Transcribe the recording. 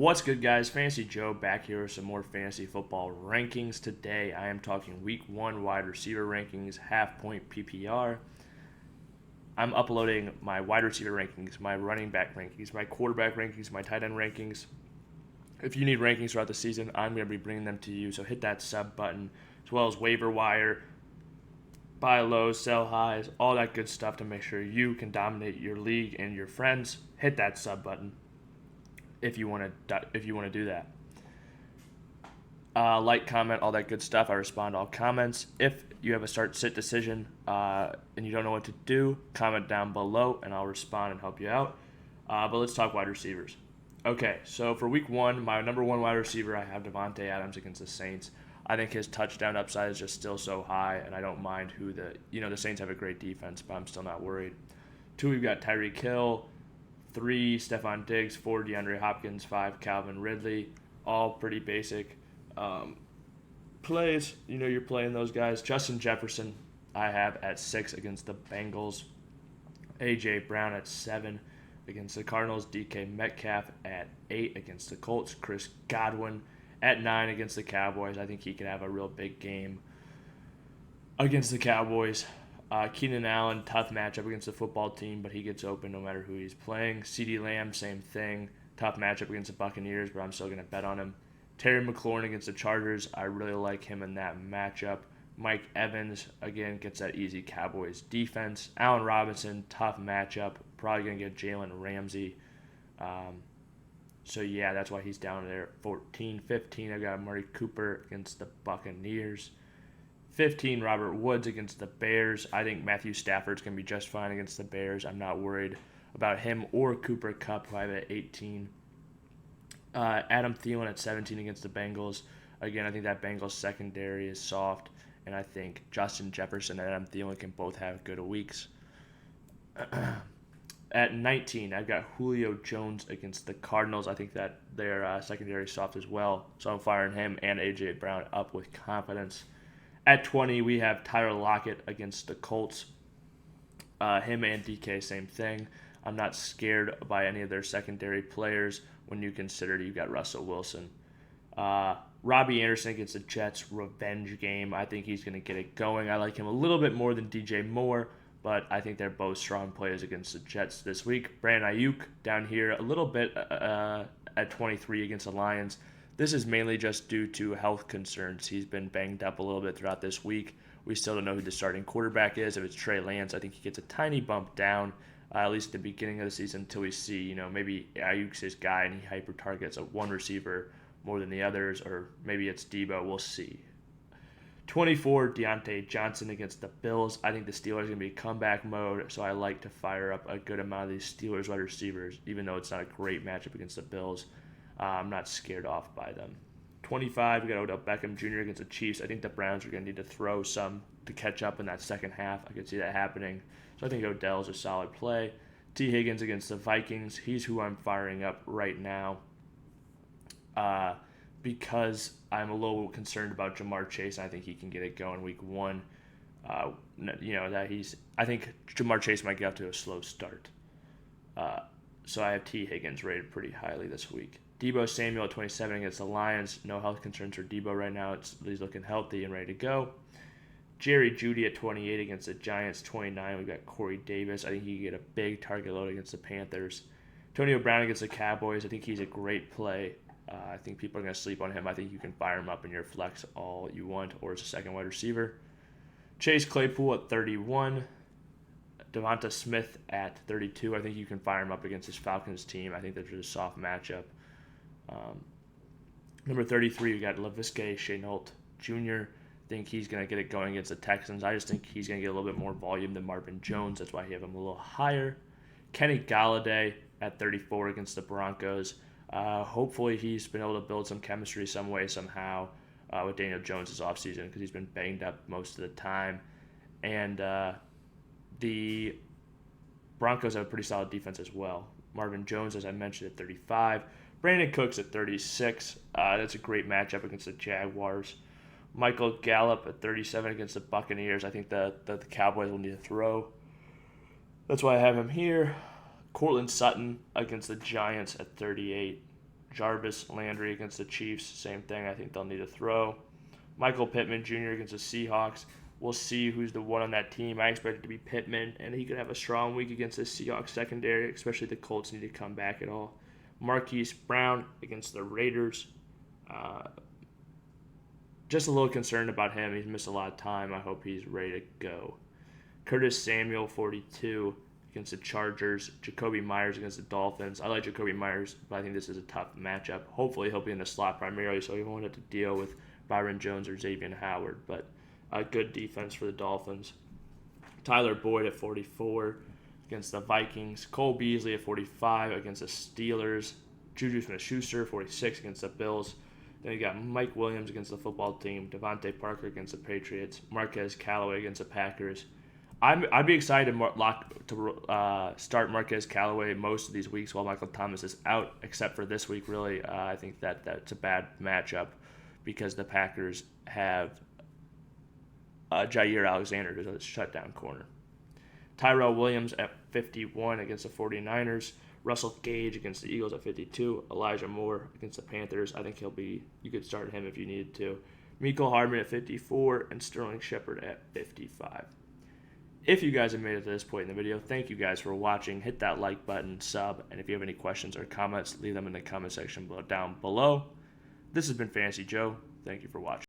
What's good, guys? Fantasy Joe back here with some more fantasy football rankings. Today, I am talking week one wide receiver rankings, half point PPR. I'm uploading my wide receiver rankings, my running back rankings, my quarterback rankings, my tight end rankings. If you need rankings throughout the season, I'm going to be bringing them to you. So hit that sub button, as well as waiver wire, buy lows, sell highs, all that good stuff to make sure you can dominate your league and your friends. Hit that sub button if you want to do that. Like, comment, all that good stuff. I respond to all comments. If you have a start-sit decision and you don't know what to do, comment down below and I'll respond and help you out. But let's talk wide receivers. Okay, so for week one, my number one wide receiver, I have Davante Adams against the Saints. I think his touchdown upside is just still so high, and I don't mind the Saints have a great defense, but I'm still not worried. 2, we've got Tyreek Hill. 3, Stephon Diggs. 4, DeAndre Hopkins. 5, Calvin Ridley. All pretty basic plays. You're playing those guys. Justin Jefferson, I have at 6 against the Bengals. A.J. Brown at 7 against the Cardinals. DK Metcalf at 8 against the Colts. Chris Godwin at 9 against the Cowboys. I think he could have a real big game against the Cowboys. Keenan Allen, tough matchup against the football team, but he gets open no matter who he's playing. CeeDee Lamb, same thing. Tough matchup against the Buccaneers, but I'm still going to bet on him. Terry McLaurin against the Chargers. I really like him in that matchup. Mike Evans, again, gets that easy Cowboys defense. Allen Robinson, tough matchup. Probably going to get Jalen Ramsey. So, yeah, that's why he's down there. 14, 15, I've got Amari Cooper against the Buccaneers. 15, Robert Woods against the Bears. I think Matthew Stafford's going to be just fine against the Bears. I'm not worried about him or Cooper Kupp, who I have at 18. Adam Thielen at 17 against the Bengals. Again, I think that Bengals secondary is soft, and I think Justin Jefferson and Adam Thielen can both have good weeks. At 19, I've got Julio Jones against the Cardinals. I think that their secondary is soft as well, so I'm firing him and A.J. Brown up with confidence. At 20, we have Tyler Lockett against the Colts. Him and DK, same thing. I'm not scared by any of their secondary players when you consider you've got Russell Wilson. Robbie Anderson against the Jets, revenge game. I think he's going to get it going. I like him a little bit more than DJ Moore, but I think they're both strong players against the Jets this week. Brandon Ayuk down here a little bit at 23 against the Lions. This is mainly just due to health concerns. He's been banged up a little bit throughout this week. We still don't know who the starting quarterback is. If it's Trey Lance, I think he gets a tiny bump down, at least at the beginning of the season, until we see, maybe Ayuk's his guy and he hyper-targets a one receiver more than the others, or maybe it's Debo. We'll see. 24, Deontay Johnson against the Bills. I think the Steelers are going to be comeback mode, so I like to fire up a good amount of these Steelers wide receivers, even though it's not a great matchup against the Bills. I'm not scared off by them. 25, we got Odell Beckham Jr. against the Chiefs. I think the Browns are going to need to throw some to catch up in that second half. I could see that happening. So I think Odell's a solid play. T. Higgins against the Vikings. He's who I'm firing up right now because I'm a little concerned about Jamar Chase. I think he can get it going week one. I think Jamar Chase might get off to a slow start. So I have T. Higgins rated pretty highly this week. Debo Samuel at 27 against the Lions. No health concerns for Debo right now. He's looking healthy and ready to go. Jerry Jeudy at 28 against the Giants. 29, we've got Corey Davis. I think he can get a big target load against the Panthers. Antonio Brown against the Cowboys. I think he's a great play. I think people are going to sleep on him. I think you can fire him up in your flex all you want or as a second wide receiver. Chase Claypool at 31. Devonta Smith at 32. I think you can fire him up against this Falcons team. I think that's a soft matchup. Number 33, we got Laviska Shenault Jr. I think he's going to get it going against the Texans. I just think he's going to get a little bit more volume than Marvin Jones. That's why I have him a little higher. Kenny Galladay at 34 against the Broncos. Hopefully he's been able to build some chemistry some way, somehow with Daniel Jones this offseason because he's been banged up most of the time. And the Broncos have a pretty solid defense as well. Marvin Jones, as I mentioned, at 35. Brandon Cooks at 36. That's a great matchup against the Jaguars. Michael Gallup at 37 against the Buccaneers. I think the Cowboys will need to throw. That's why I have him here. Cortland Sutton against the Giants at 38. Jarvis Landry against the Chiefs, same thing. I think they'll need a throw. Michael Pittman Jr. against the Seahawks. We'll see who's the one on that team. I expect it to be Pittman, and he could have a strong week against the Seahawks secondary, especially the Colts need to come back at all. Marquise Brown against the Raiders. Just a little concerned about him. He's missed a lot of time. I hope he's ready to go. Curtis Samuel, 42, against the Chargers. Jacoby Myers against the Dolphins. I like Jacoby Myers, but I think this is a tough matchup. Hopefully he'll be in the slot primarily, so he won't have to deal with Byron Jones or Xavier Howard, but a good defense for the Dolphins. Tyler Boyd at 44 against the Vikings. Cole Beasley at 45 against the Steelers. Juju Smith-Schuster, 46 against the Bills. Then you got Mike Williams against the football team. Devontae Parker against the Patriots. Marquez Callaway against the Packers. I'd be excited to start Marquez Callaway most of these weeks while Michael Thomas is out, except for this week, really. I think that's a bad matchup because the Packers have Jair Alexander, who's a shutdown corner. Tyrell Williams at 51 against the 49ers. Russell Gage against the Eagles at 52. Elijah Moore against the Panthers. I think you could start him if you needed to. Mecole Hardman at 54 and Sterling Shepard at 55. If you guys have made it to this point in the video, thank you guys for watching. Hit that like button, sub, and if you have any questions or comments, leave them in the comment section down below. This has been Fantasy Joe. Thank you for watching.